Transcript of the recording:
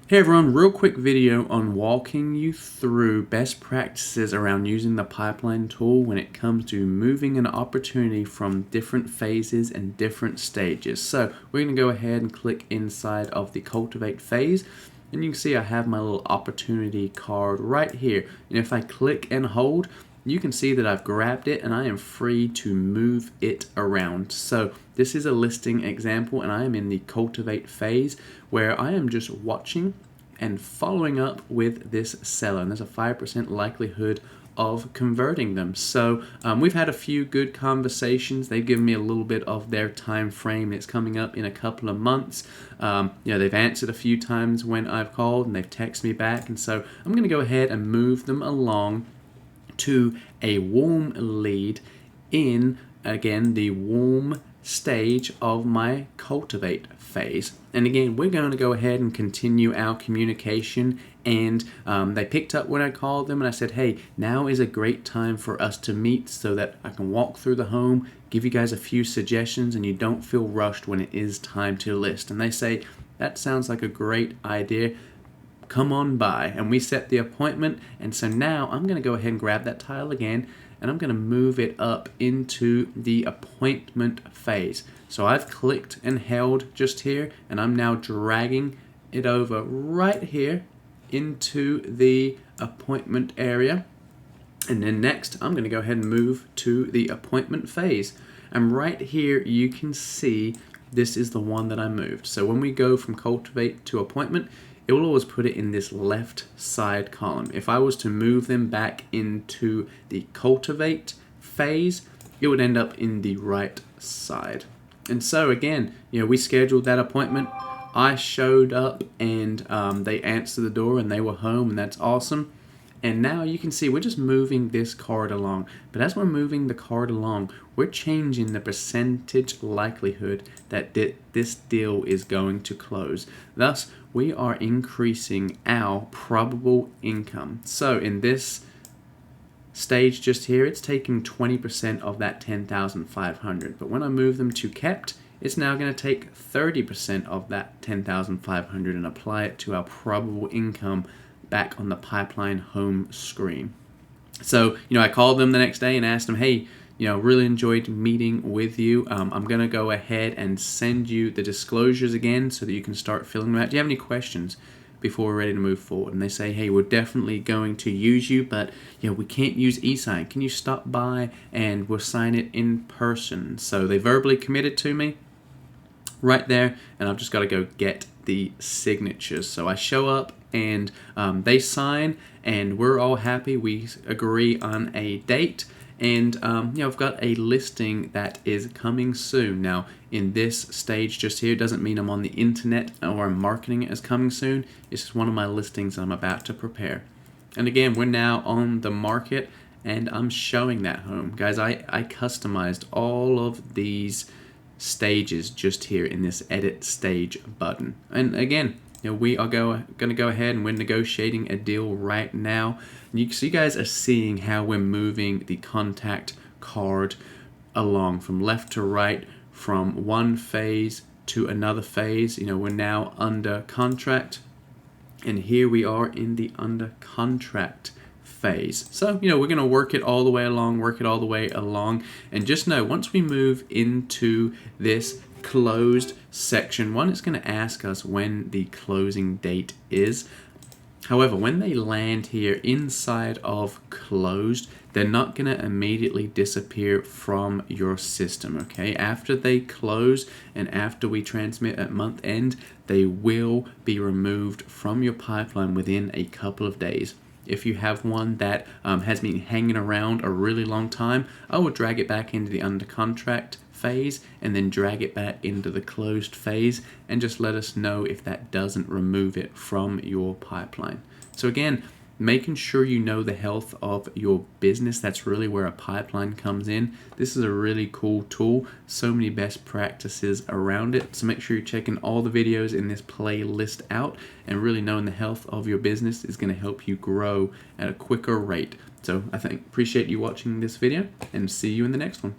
Hey everyone, real quick video on walking you through best practices around using the pipeline tool when it comes to moving an opportunity from different phases and different stages. So we're going to go ahead and click inside of the Cultivate phase, and you can see I have my little opportunity card right here. And if I click and hold, you can see that I've grabbed it and I am free to move it around. So this is a listing example and I am in the Cultivate phase where I am just watching and following up with this seller, and there's a 5% likelihood of converting them. So we've had a few good conversations. They've given me a little bit of their time frame. It's coming up in a couple of months. They've answered a few times when I've called and they've texted me back, and so I'm going to go ahead and move them along to a warm lead in, again, the warm stage of my Cultivate phase. And again, we're going to go ahead and continue our communication, and they picked up when I called them and I said, hey, now is a great time for us to meet so that I can walk through the home, give you guys a few suggestions, and you don't feel rushed when it is time to list. And they say, that sounds like a great idea. Come on by. And we set the appointment, and so now I'm going to go ahead and grab that tile again and I'm going to move it up into the appointment phase. So I've clicked and held just here, and I'm now dragging it over right here into the appointment area. And then next I'm going to go ahead and move to the appointment phase, and right here you can see this is the one that I moved. So when we go from Cultivate to appointment, it will always put it in this left side column. If I was to move them back into the Cultivate phase, it would end up in the right side. And so again, we scheduled that appointment. I showed up and they answered the door and they were home, and that's awesome. And now you can see we're just moving this card along. But as we're moving the card along, we're changing the percentage likelihood that this deal is going to close. Thus, we are increasing our probable income. So in this stage just here, it's taking 20% of that 10,500. But when I move them to kept, it's now going to take 30% of that 10,500 and apply it to our probable income back on the pipeline home screen. So, I called them the next day and asked them, hey, really enjoyed meeting with you. I'm going to go ahead and send you the disclosures again so that you can start filling them out. Do you have any questions before we're ready to move forward? And they say, hey, we're definitely going to use you, but we can't use e-sign. Can you stop by and we'll sign it in person? So they verbally committed to me right there, and I've just got to go get the signatures. So I show up and they sign, and we're all happy. We agree on a date, and I've got a listing that is coming soon. Now, in this stage just here, doesn't mean I'm on the internet or I'm marketing it as coming soon. It's just one of my listings I'm about to prepare. And again, we're now on the market, and I'm showing that home. Guys, I customized all of these stages just here in this edit stage button. And again, we are going to go ahead and we're negotiating a deal right now. So you guys are seeing how we're moving the contact card along from left to right, from one phase to another phase. We're now under contract, and here we are in the under contract phase. So, we're going to work it all the way along, and just know once we move into this closed section, one, it's going to ask us when the closing date is. However, when they land here inside of closed, they're not going to immediately disappear from your system, okay? After they close and after we transmit at month end, they will be removed from your pipeline within a couple of days. If you have one that has been hanging around a really long time, I will drag it back into the under contract phase and then drag it back into the closed phase, and just let us know if that doesn't remove it from your pipeline. So again, making sure you know the health of your business, that's really where a pipeline comes in. This is a really cool tool, so many best practices around it. So make sure you're checking all the videos in this playlist out, and really knowing the health of your business is going to help you grow at a quicker rate. So I appreciate you watching this video, and see you in the next one.